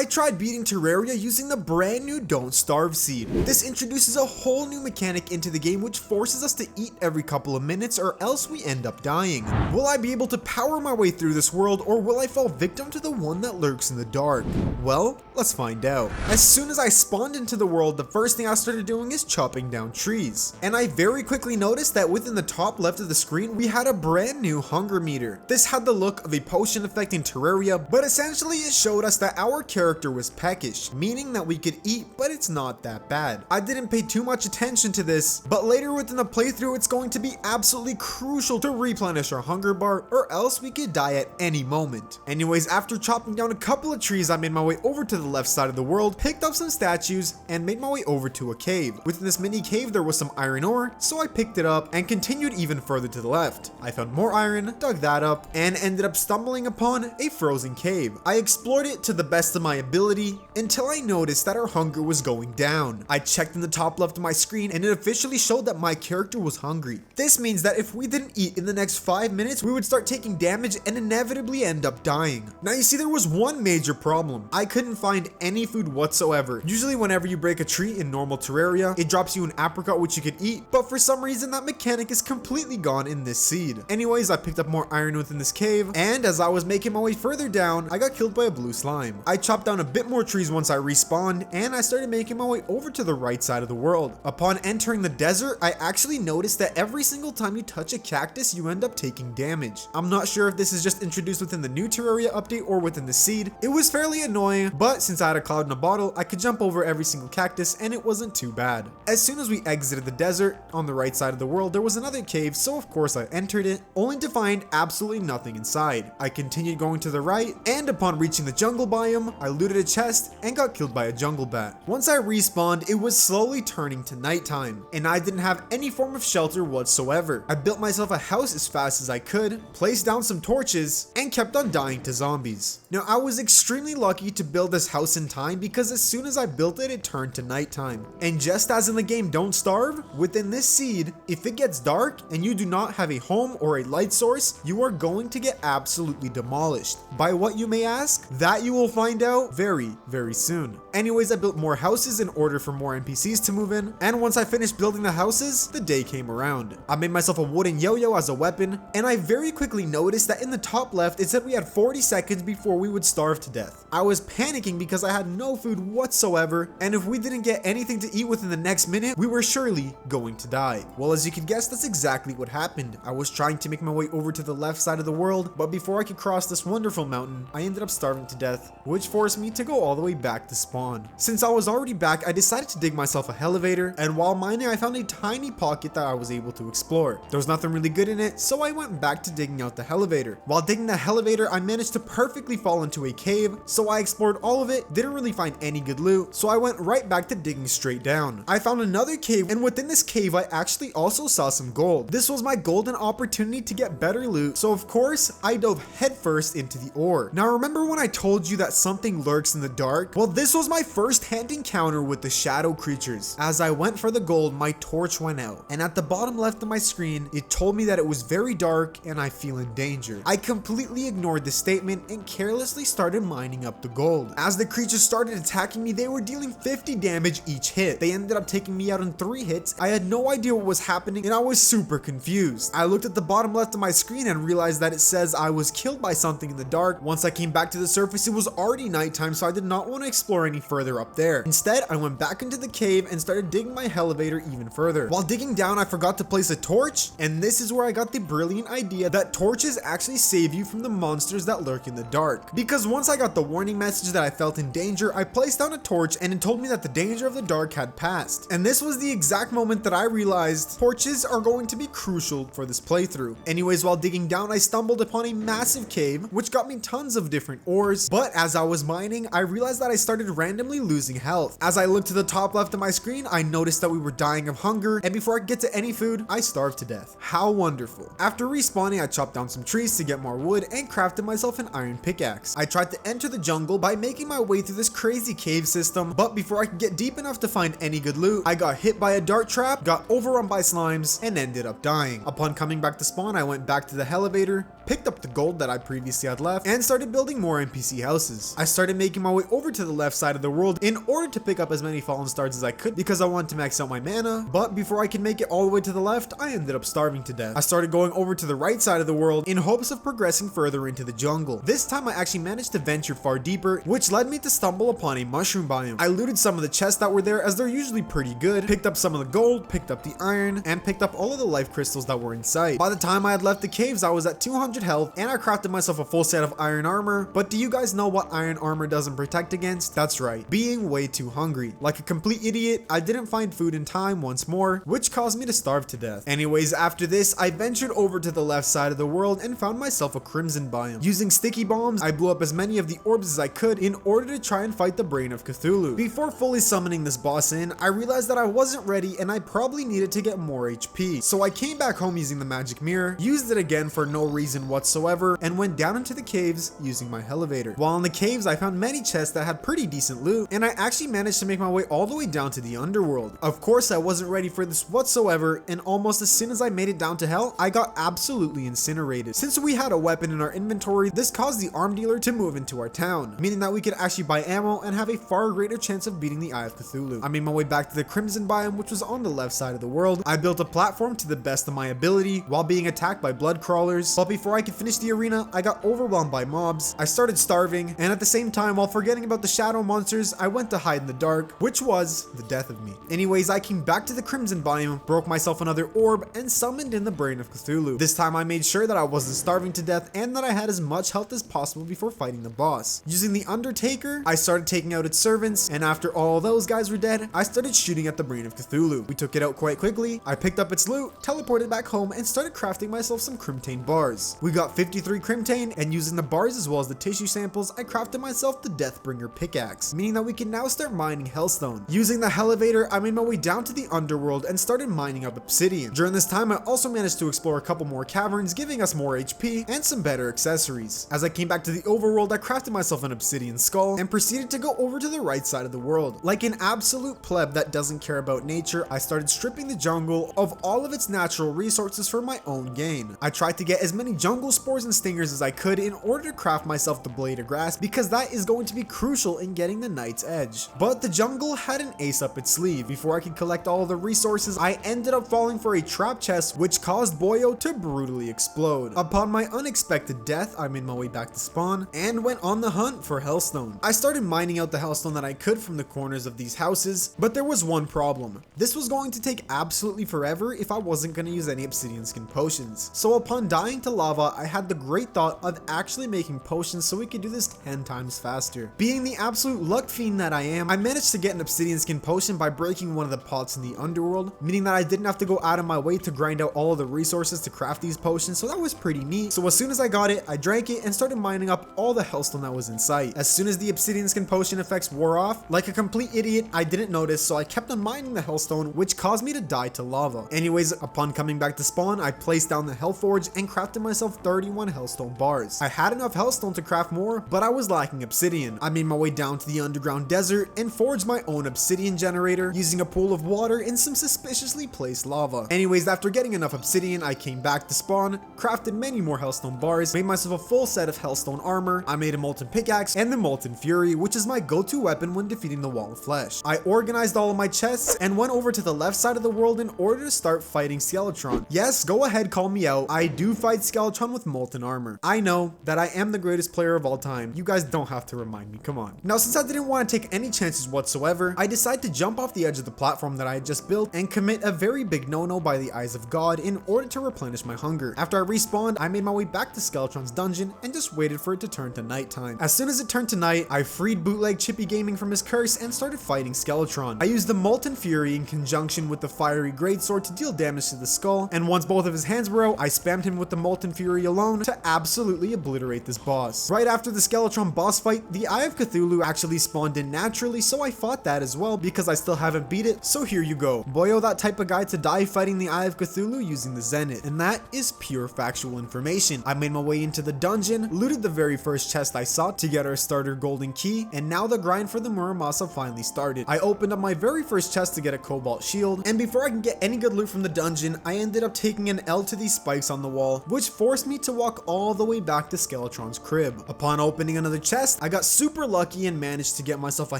I tried beating Terraria using the brand new Don't Starve seed. This introduces a whole new mechanic into the game which forces us to eat every couple of minutes or else we end up dying. Will I be able to power my way through this world, or will I fall victim to the one that lurks in the dark? Well, let's find out. As soon as I spawned into the world, the first thing I started doing is chopping down trees. And I very quickly noticed that within the top left of the screen, we had a brand new hunger meter. This had the look of a potion affecting Terraria, but essentially it showed us that our character was peckish, meaning that we could eat, but it's not that bad. I didn't pay too much attention to this, but later within the playthrough, it's going to be absolutely crucial to replenish our hunger bar, or else we could die at any moment. Anyways, after chopping down a couple of trees, I made my way over to the left side of the world, picked up some statues, and made my way over to a cave. Within this mini cave, there was some iron ore, so I picked it up and continued even further to the left. I found more iron, dug that up, and ended up stumbling upon a frozen cave. I explored it to the best of my ability until I noticed that our hunger was going down. I checked in the top left of my screen and it officially showed that my character was hungry. This means that if we didn't eat in the next 5 minutes, we would start taking damage and inevitably end up dying. Now you see, there was one major problem. I couldn't find any food whatsoever. Usually whenever you break a tree in normal Terraria, it drops you an apricot which you could eat, but for some reason that mechanic is completely gone in this seed. Anyways, I picked up more iron within this cave, and as I was making my way further down, I got killed by a blue slime. I chopped down a bit more trees once I respawned, and I started making my way over to the right side of the world. Upon entering the desert, I actually noticed that every single time you touch a cactus, you end up taking damage. I'm not sure if this is just introduced within the new Terraria update or within the seed. It was fairly annoying, but since I had a cloud in a bottle, I could jump over every single cactus and it wasn't too bad. As soon as we exited the desert, on the right side of the world, there was another cave, so of course I entered it, only to find absolutely nothing inside. I continued going to the right, and upon reaching the jungle biome, I looted a chest and got killed by a jungle bat. Once I respawned, it was slowly turning to nighttime, and I didn't have any form of shelter whatsoever. I built myself a house as fast as I could, placed down some torches, and kept on dying to zombies. Now I was extremely lucky to build this house in time because as soon as I built it, it turned to nighttime. And just as in the game Don't Starve, within this seed, if it gets dark and you do not have a home or a light source, you are going to get absolutely demolished. By what, you may ask? That you will find out very, very soon. Anyways, I built more houses in order for more NPCs to move in, and once I finished building the houses, the day came around. I made myself a wooden yo-yo as a weapon, and I very quickly noticed that in the top left, it said we had 40 seconds before we would starve to death. I was panicking because I had no food whatsoever, and if we didn't get anything to eat within the next minute, we were surely going to die. Well, as you can guess, that's exactly what happened. I was trying to make my way over to the left side of the world, but before I could cross this wonderful mountain, I ended up starving to death, which forced me to go all the way back to spawn. Since I was already back, I decided to dig myself a elevator, and while mining, I found a tiny pocket that I was able to explore. There was nothing really good in it, so I went back to digging out the elevator. While digging the elevator, I managed to perfectly fall into a cave, so I explored all of it, didn't really find any good loot, so I went right back to digging straight down. I found another cave, and within this cave, I actually also saw some gold. This was my golden opportunity to get better loot, so of course, I dove headfirst into the ore. Now remember when I told you that something lurks in the dark? Well, this was my first-hand encounter with the shadow creatures. As I went for the gold, my torch went out, and at the bottom left of my screen, it told me that it was very dark and I feel in danger. I completely ignored the statement and carelessly started mining up the gold. As the creatures started attacking me, they were dealing 50 damage each hit. They ended up taking me out in 3 hits. I had no idea what was happening and I was super confused. I looked at the bottom left of my screen and realized that it says I was killed by something in the dark. Once I came back to the surface, it was already nighttime, so I did not want to explore any further up there. Instead, I went back into the cave and started digging my elevator even further. While digging down, I forgot to place a torch, and this is where I got the brilliant idea that torches actually save you from the monsters that lurk in the dark. Because once I got the warning message that I felt in danger, I placed down a torch and it told me that the danger of the dark had passed. And this was the exact moment that I realized torches are going to be crucial for this playthrough. Anyways, while digging down, I stumbled upon a massive cave, which got me tons of different ores, but as I was mining, I realized that I started randomly losing health. As I looked to the top left of my screen, I noticed that we were dying of hunger, and before I could get to any food, I starved to death. How wonderful. After respawning, I chopped down some trees to get more wood and crafted myself an iron pickaxe. I tried to enter the jungle by making my way through this crazy cave system, but before I could get deep enough to find any good loot, I got hit by a dart trap, got overrun by slimes, and ended up dying. Upon coming back to spawn, I went back to the elevator, picked up the gold that I previously had left, and started building more NPC houses. I started started making my way over to the left side of the world in order to pick up as many fallen stars as I could because I wanted to max out my mana, but before I could make it all the way to the left, I ended up starving to death. I started going over to the right side of the world in hopes of progressing further into the jungle. This time I actually managed to venture far deeper, which led me to stumble upon a mushroom biome. I looted some of the chests that were there as they're usually pretty good, picked up some of the gold, picked up the iron, and picked up all of the life crystals that were in sight. By the time I had left the caves, I was at 200 health and I crafted myself a full set of iron armor, but do you guys know what iron armor doesn't protect against? That's right, being way too hungry. Like a complete idiot, I didn't find food in time once more, which caused me to starve to death. Anyways, after this, I ventured over to the left side of the world and found myself a crimson biome. Using sticky bombs, I blew up as many of the orbs as I could in order to try and fight the brain of Cthulhu. Before fully summoning this boss in, I realized that I wasn't ready and I probably needed to get more HP. So I came back home using the magic mirror, used it again for no reason whatsoever, and went down into the caves using my elevator. While in the caves, I found many chests that had pretty decent loot, and I actually managed to make my way all the way down to the underworld. Of course, I wasn't ready for this whatsoever, and almost as soon as I made it down to hell, I got absolutely incinerated. Since we had a weapon in our inventory, this caused the arm dealer to move into our town, meaning that we could actually buy ammo and have a far greater chance of beating the Eye of Cthulhu. I made my way back to the crimson biome, which was on the left side of the world. I built a platform to the best of my ability while being attacked by blood crawlers, but before I could finish the arena, I got overwhelmed by mobs. I started starving, and at the same time, while forgetting about the shadow monsters, I went to hide in the dark, which was the death of me. Anyways, I came back to the crimson biome, broke myself another orb, and summoned in the brain of Cthulhu. This time I made sure that I wasn't starving to death and that I had as much health as possible before fighting the boss. Using the Undertaker, I started taking out its servants, and after all those guys were dead, I started shooting at the brain of Cthulhu. We took it out quite quickly, I picked up its loot, teleported back home, and started crafting myself some Crimtane bars. We got 53 Crimtane, and using the bars as well as the tissue samples, I crafted myself the Deathbringer pickaxe, meaning that we can now start mining hellstone. Using the elevator, I made my way down to the underworld and started mining up obsidian. During this time, I also managed to explore a couple more caverns, giving us more HP and some better accessories. As I came back to the overworld, I crafted myself an obsidian skull and proceeded to go over to the right side of the world. Like an absolute pleb that doesn't care about nature, I started stripping the jungle of all of its natural resources for my own gain. I tried to get as many jungle spores and stingers as I could in order to craft myself the blade of grass because that is going to be crucial in getting the Knight's Edge. But the jungle had an ace up its sleeve. Before I could collect all of the resources, I ended up falling for a trap chest which caused Boio to brutally explode. Upon my unexpected death, I made my way back to spawn and went on the hunt for hellstone. I started mining out the hellstone that I could from the corners of these houses, but there was one problem. This was going to take absolutely forever if I wasn't going to use any obsidian skin potions. So upon dying to lava, I had the great thought of actually making potions so we could do this 10 times faster. Being the absolute luck fiend that I am, I managed to get an obsidian skin potion by breaking one of the pots in the underworld, meaning that I didn't have to go out of my way to grind out all of the resources to craft these potions, so that was pretty neat. So as soon as I got it, I drank it and started mining up all the hellstone that was in sight. As soon as the obsidian skin potion effects wore off, like a complete idiot, I didn't notice, so I kept on mining the hellstone, which caused me to die to lava. Anyways, upon coming back to spawn, I placed down the hellforge and crafted myself 31 hellstone bars. I had enough hellstone to craft more, but I was lacking obsidian. I made my way down to the underground desert and forged my own obsidian generator using a pool of water and some suspiciously placed lava. Anyways, after getting enough obsidian, I came back to spawn, crafted many more hellstone bars, made myself a full set of hellstone armor, I made a molten pickaxe and the molten fury, which is my go-to weapon when defeating the wall of flesh. I organized all of my chests and went over to the left side of the world in order to start fighting Skeletron. Yes, go ahead, call me out. I do fight Skeletron with molten armor. I know that I am the greatest player of all time. You guys don't have to remind me, come on. Now, since I didn't want to take any chances whatsoever, I decided to jump off the edge of the platform that I had just built and commit a very big no-no by the eyes of God in order to replenish my hunger. After I respawned, I made my way back to Skeletron's dungeon and just waited for it to turn to nighttime. As soon as it turned to night, I freed Bootleg Chippy Gaming from his curse and started fighting Skeletron. I used the Molten Fury in conjunction with the Fiery Greatsword to deal damage to the skull, and once both of his hands were out, I spammed him with the Molten Fury alone to absolutely obliterate this boss. Right after the Skeletron boss fight, the Eye of Cthulhu actually spawned in naturally, so I fought that as well because I still haven't beat it, so here you go. Boio that type of guy to die fighting the Eye of Cthulhu using the Zenith, and that is pure factual information. I made my way into the dungeon, looted the very first chest I saw to get our starter golden key, and now the grind for the Muramasa finally started. I opened up my very first chest to get a cobalt shield, and before I can get any good loot from the dungeon, I ended up taking an L to these spikes on the wall, which forced me to walk all the way back to Skeletron's crib. Upon opening another chest, I got super lucky and managed to get myself a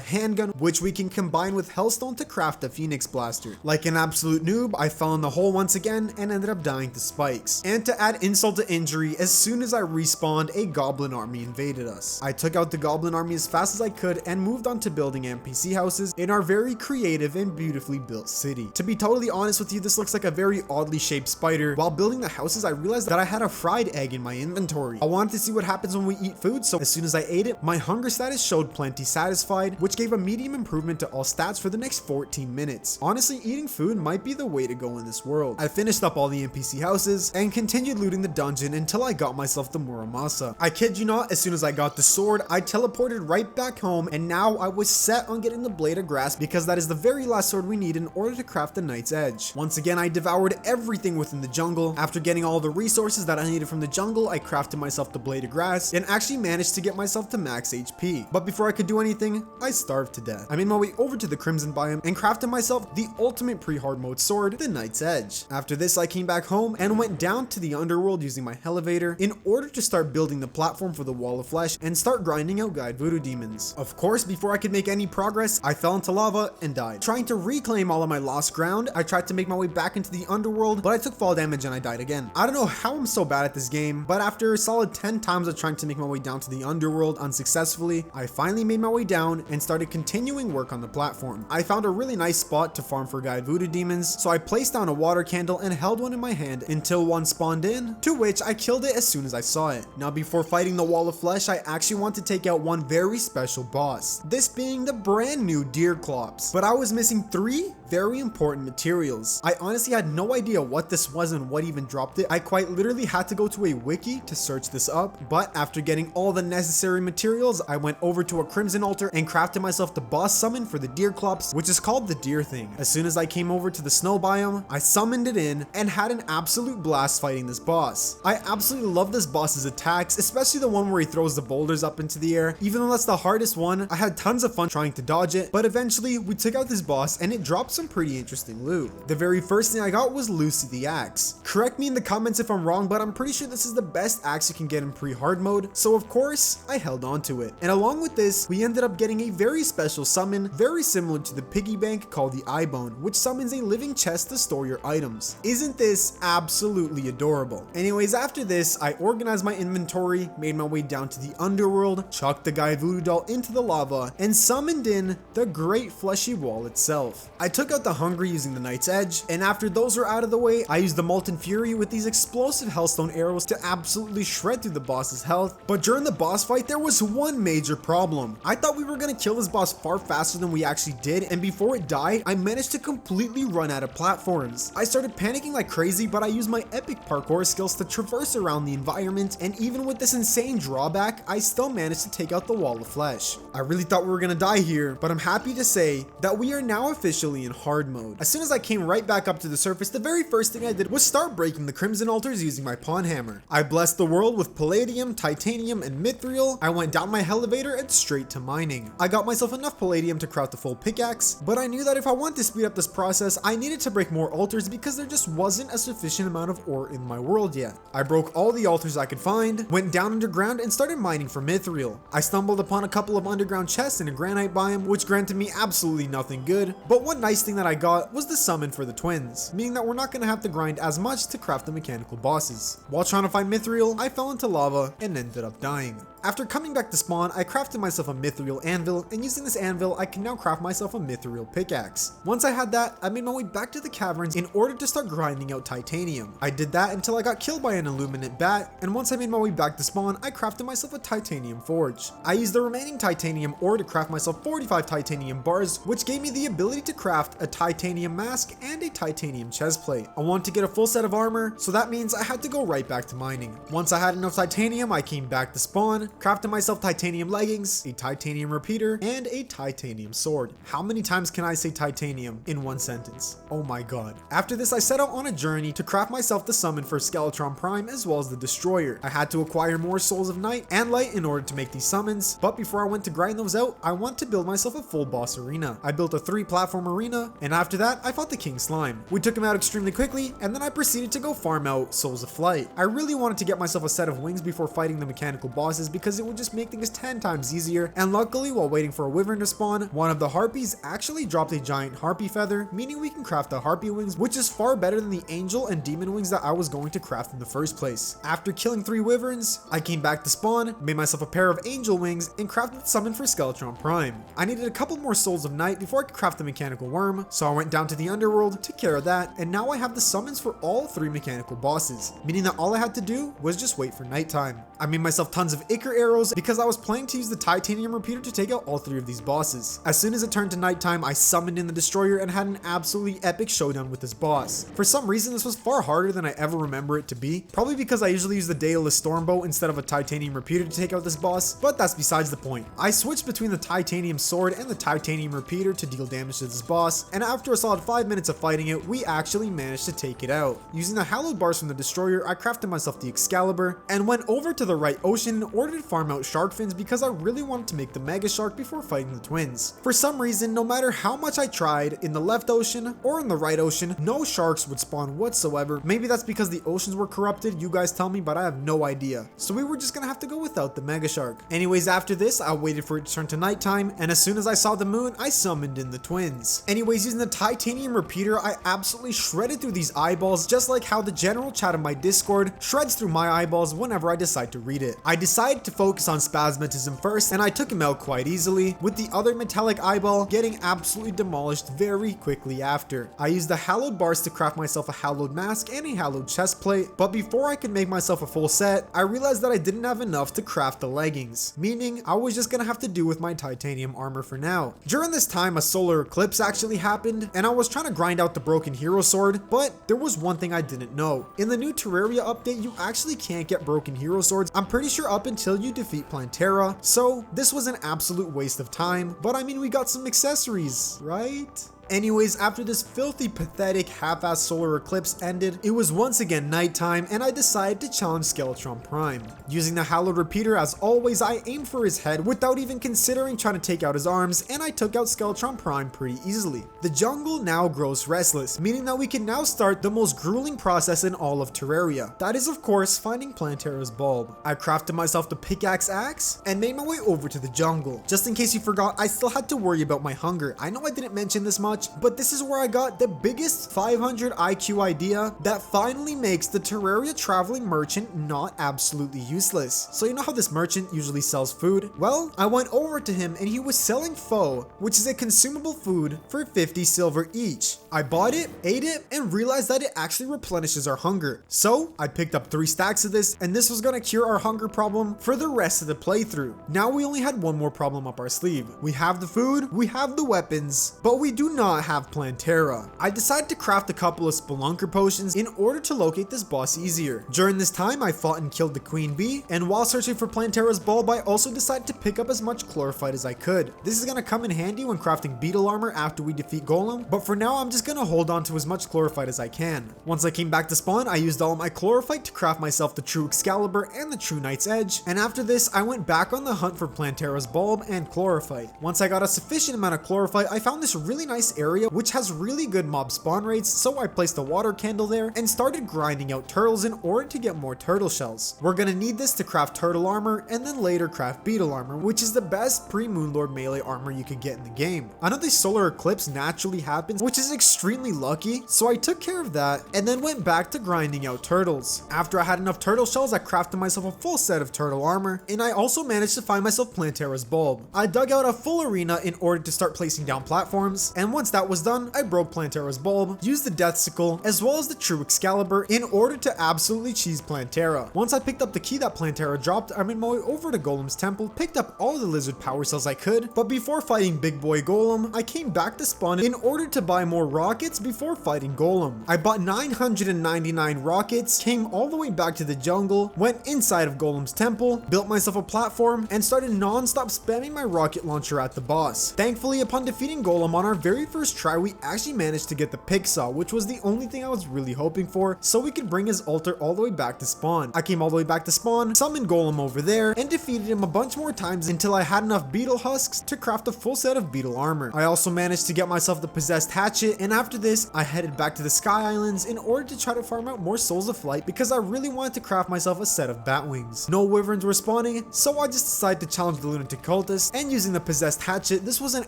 handgun, which we can combine with Hellstone to craft a Phoenix Blaster. Like an absolute noob, I fell in the hole once again and ended up dying to spikes. And to add insult to injury, as soon as I respawned, a goblin army invaded us. I took out the goblin army as fast as I could and moved on to building NPC houses in our very creative and beautifully built city. To be totally honest with you, this looks like a very oddly shaped spider. While building the houses, I realized that I had a fried egg in my inventory. I wanted to see what happens when we eat food, so as soon as I ate it, my hunger status showed plenty satisfied, which gave a medium improvement to all stats for the next 14 minutes. Honestly, eating food might be the way to go in this world. I finished up all the NPC houses and continued looting the dungeon until I got myself the Muramasa. I kid you not, as soon as I got the sword, I teleported right back home, and now I was set on getting the Blade of Grass because that is the very last sword we need in order to craft the Knight's Edge. Once again, I devoured everything within the jungle. After getting all the resources that I needed from the jungle, I crafted myself the Blade of Grass and actually managed to get myself to max HP. But before I could do anything, I starved to death. I made my way over to the Crimson biome and crafted myself the ultimate pre-hard mode sword, the Knight's Edge. After this, I came back home and went down to the underworld using my elevator in order to start building the platform for the Wall of Flesh and start grinding out guide voodoo demons. Of course, before I could make any progress, I fell into lava and died. Trying to reclaim all of my lost ground, I tried to make my way back into the underworld, but I took fall damage and I died again. I don't know how I'm so bad at this game, but after a solid 10 times of trying to make my way down to the underworld unsuccessfully, I finally made my way down and started continuing work on the platform. I found a really nice spot to farm for guide voodoo demons, so I placed down a water candle and held one in my hand until one spawned in, to which I killed it as soon as I saw it. Now, before fighting the Wall of Flesh, I actually want to take out one very special boss, this being the brand new Deerclops. But I was missing 3 very important materials. I honestly had no idea what this was and what even dropped it. I quite literally had to go to a wiki to search this up, but after getting all the necessary materials, I went over to a Crimson altar and crafted myself the boss summon for the Deerclops, which is called the Deer Thing. As soon as I came over to the snow biome, I summoned it in and had an absolute blast fighting this boss. I absolutely love this boss's attacks, especially the one where he throws the boulders up into the air. Even though that's the hardest one, I had tons of fun trying to dodge it, but eventually we took out this boss and it dropped some pretty interesting loot. The very first thing I got was Lucy the axe. Correct me in the comments if I'm wrong, but I'm pretty sure this is the best axe you can get in pre-hard mode, so of course I held on to it. And along with this, we ended up getting a very special summon, very similar to the piggy bank, called the Eye Bone, which summons a living chest to store your items. Isn't this absolutely adorable? Anyways, after this, I organized my inventory, made my way down to the underworld, chucked the guy voodoo doll into the lava, and summoned in the great fleshy wall itself. I took out the hungry using the Knight's Edge, and after those were out of the way, I used the Molten Fury with these explosive Hellstone arrows to absolutely shred through the boss's health. But during the boss fight, there was one major problem. I thought we were gonna kill this boss far faster than we actually did, and before it died, I managed to completely run out of platforms. I started panicking like crazy, but I used my epic parkour skills to traverse around the environment, and even with this insane drawback, I still managed to take out the Wall of Flesh. I really thought we were gonna die here, but I'm happy to say that we are now officially in hard mode. As soon as I came right back up to the surface, the very first thing I did was start breaking the Crimson altars using my pawn hammer. I blessed the world with palladium, titanium, and mithril. I went down my elevator and straight to mining. I got myself enough palladium to craft a full pickaxe, but I knew that if I wanted to speed up this process, I needed to break more altars because there just wasn't a sufficient amount of ore in my world yet. I broke all the altars I could find, went down underground, and started mining for mithril. I stumbled upon a couple of underground chests in a granite biome, which granted me absolutely nothing good, but one nice thing that I got was the summon for the twins, meaning that we're not going to have to grind as much to craft the mechanical bosses. While trying to find mithril, I fell into lava and ended up dying. After coming back to spawn, I crafted myself a mithril anvil, and using this anvil, I can now craft myself a mithril pickaxe. Once I had that, I made my way back to the caverns in order to start grinding out titanium. I did that until I got killed by an illuminate bat, and once I made my way back to spawn, I crafted myself a titanium forge. I used the remaining titanium ore to craft myself 45 titanium bars, which gave me the ability to craft a titanium mask and a titanium chest plate. I wanted to get a full set of armor, so that means I had to go right back to mining. Once I had enough titanium, I came back to spawn, crafted myself titanium leggings, a titanium repeater, and a titanium sword. How many times can I say titanium in one sentence? Oh my god. After this, I set out on a journey to craft myself the summon for Skeletron Prime as well as the Destroyer. I had to acquire more Souls of Night and Light in order to make these summons, but before I went to grind those out, I want to build myself a full boss arena. I built a 3-platform arena, and after that, I fought the King Slime. We took him out extremely quickly, and then I proceeded to go farm out Souls of Flight. I really wanted to get myself a set of wings before fighting the mechanical bosses because it would just make things 10 times easier. And luckily, while waiting for a wyvern to spawn, one of the harpies actually dropped a giant harpy feather, meaning we can craft the harpy wings, which is far better than the angel and demon wings that I was going to craft in the first place. After killing 3 wyverns, I came back to spawn, made myself a pair of angel wings, and crafted the summon for Skeletron Prime. I needed a couple more souls of night before I could craft the mechanical worm, so I went down to the underworld, took care of that, and now I have the summons for all 3 mechanical bosses, meaning that all I had to do was just wait for nighttime. I made myself tons of Ichor arrows because I was planning to use the titanium repeater to take out all 3 of these bosses. As soon as it turned to nighttime, I summoned in the destroyer and had an absolutely epic showdown with this boss. For some reason, this was far harder than I ever remember it to be, probably because I usually use the Daedalus Stormbow instead of a titanium repeater to take out this boss, but that's besides the point. I switched between the titanium sword and the titanium repeater to deal damage to this boss, and after a solid 5 minutes of fighting it, we actually managed to take it out. Using the hallowed bars from the destroyer, I crafted myself the Excalibur and went over to the right ocean in order to farm out shark fins because I really wanted to make the mega shark before fighting the twins. For some reason, no matter how much I tried, in the left ocean or in the right ocean, no sharks would spawn whatsoever. Maybe that's because the oceans were corrupted, you guys tell me, but I have no idea. So we were just gonna have to go without the mega shark. Anyways, after this, I waited for it to turn to nighttime, and as soon as I saw the moon, I summoned in the twins. Anyways, using the titanium repeater, I absolutely shredded through these eyeballs, just like how the general chat of my Discord shreds through my eyeballs whenever I decide to read it. I decided to focus on Spasmatism first, and I took him out quite easily, with the other metallic eyeball getting absolutely demolished very quickly after. I used the hallowed bars to craft myself a hallowed mask and a hallowed chest plate, but before I could make myself a full set, I realized that I didn't have enough to craft the leggings, meaning I was just gonna have to do with my titanium armor for now. During this time, a solar eclipse actually happened, and I was trying to grind out the broken hero sword, but there was one thing I didn't know. In the new Terraria update, you actually can't get broken hero swords, I'm pretty sure up until you defeat Plantera, so this was an absolute waste of time, but I mean, we got some accessories, right? Anyways, after this filthy, pathetic, half-assed solar eclipse ended, it was once again nighttime, and I decided to challenge Skeletron Prime. Using the hallowed repeater, as always, I aimed for his head without even considering trying to take out his arms, and I took out Skeletron Prime pretty easily. The jungle now grows restless, meaning that we can now start the most grueling process in all of Terraria. That is, of course, finding Plantera's bulb. I crafted myself the pickaxe axe, and made my way over to the jungle. Just in case you forgot, I still had to worry about my hunger. I know I didn't mention this much, but this is where I got the biggest 500 IQ idea that finally makes the Terraria traveling merchant not absolutely useless. So you know how this merchant usually sells food? Well, I went over to him and he was selling pho, which is a consumable food, for 50 silver each. I bought it, ate it, and realized that it actually replenishes our hunger. So I picked up 3 stacks of this, and this was gonna cure our hunger problem for the rest of the playthrough. Now we only had one more problem up our sleeve. We have the food, we have the weapons, but we do not have Plantera. I decided to craft a couple of Spelunker potions in order to locate this boss easier. During this time, I fought and killed the Queen Bee, and while searching for Plantera's bulb, I also decided to pick up as much chlorophyte as I could. This is gonna come in handy when crafting beetle armor after we defeat Golem, but for now, I'm just gonna hold on to as much chlorophyte as I can. Once I came back to spawn, I used all my chlorophyte to craft myself the True Excalibur and the True Knight's Edge, and after this, I went back on the hunt for Plantera's bulb and chlorophyte. Once I got a sufficient amount of chlorophyte, I found this really nice area which has really good mob spawn rates, so I placed a water candle there and started grinding out turtles in order to get more turtle shells. We're gonna need this to craft turtle armor and then later craft beetle armor, which is the best pre-Moonlord melee armor you could get in the game. I know the solar eclipse naturally happens, which is extremely lucky, so I took care of that and then went back to grinding out turtles. After I had enough turtle shells, I crafted myself a full set of turtle armor, and I also managed to find myself Plantera's bulb. I dug out a full arena in order to start placing down platforms, and once that was done, I broke Plantera's bulb, used the death sickle, as well as the True Excalibur in order to absolutely cheese Plantera. Once I picked up the key that Plantera dropped, I made my way over to Golem's temple, picked up all the lizard power cells I could, but before fighting Big Boy Golem, I came back to spawn in order to buy more rockets before fighting Golem. I bought 999 rockets, came all the way back to the jungle, went inside of Golem's temple, built myself a platform, and started non-stop spamming my rocket launcher at the boss. Thankfully, upon defeating Golem on our very first first try, we actually managed to get the pick saw, which was the only thing I was really hoping for, so we could bring his altar all the way back to spawn. I came all the way back to spawn, summoned Golem over there, and defeated him a bunch more times until I had enough beetle husks to craft a full set of beetle armor. I also managed to get myself the possessed hatchet, and after this, I headed back to the Sky Islands in order to try to farm out more souls of flight because I really wanted to craft myself a set of bat wings. No wyverns were spawning, so I just decided to challenge the lunatic cultist, and using the possessed hatchet, this was an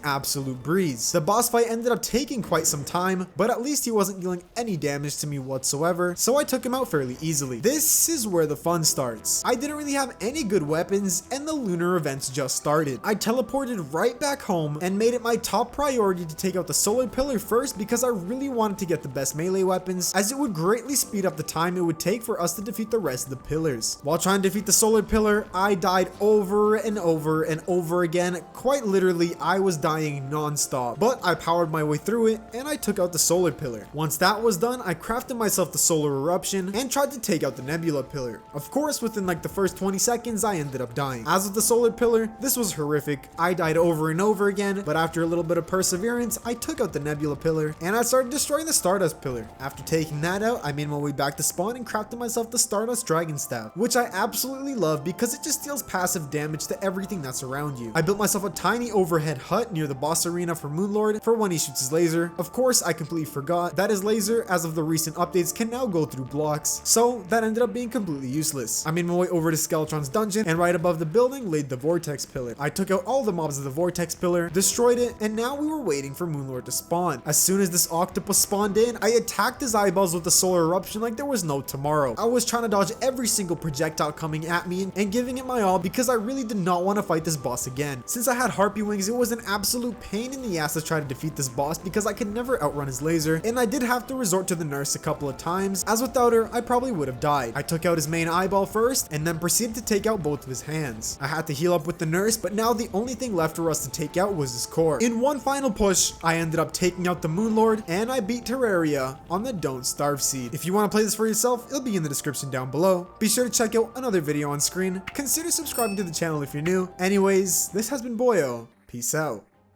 absolute breeze. The boss fight ended up taking quite some time, but at least he wasn't dealing any damage to me whatsoever, so I took him out fairly easily. This is where the fun starts. I didn't really have any good weapons, and the lunar events just started. I teleported right back home and made it my top priority to take out the solar pillar first because I really wanted to get the best melee weapons, as it would greatly speed up the time it would take for us to defeat the rest of the pillars. While trying to defeat the solar pillar, I died over and over and over again. Quite literally, I was dying non-stop, but I powered my way through it and I took out the solar pillar. Once that was done, I crafted myself the solar eruption and tried to take out the nebula pillar. Of course, within like the first 20 seconds, I ended up dying. As with the solar pillar, this was horrific. I died over and over again, but after a little bit of perseverance, I took out the nebula pillar and I started destroying the stardust pillar. After taking that out, I made my way back to spawn and crafted myself the stardust dragon staff, which I absolutely love because it just deals passive damage to everything that's around you. I built myself a tiny overhead hut near the boss arena for Moonlord for when he shoots his laser. Of course, I completely forgot that his laser, as of the recent updates, can now go through blocks, so that ended up being completely useless. I made my way over to Skeletron's dungeon, and right above the building laid the vortex pillar. I took out all the mobs of the vortex pillar, destroyed it, and now we were waiting for Moonlord to spawn. As soon as this octopus spawned in, I attacked his eyeballs with the solar eruption like there was no tomorrow. I was trying to dodge every single projectile coming at me and giving it my all because I really did not want to fight this boss again. Since I had harpy wings, it was an absolute pain in the ass to try to defeat this boss because I could never outrun his laser, and I did have to resort to the nurse a couple of times, as without her, I probably would have died. I took out his main eyeball first, and then proceeded to take out both of his hands. I had to heal up with the nurse, but now the only thing left for us to take out was his core. In one final push, I ended up taking out the Moonlord, and I beat Terraria on the Don't Starve seed. If you want to play this for yourself, it'll be in the description down below. Be sure to check out another video on screen. Consider subscribing to the channel if you're new. Anyways, this has been Boio. Peace out.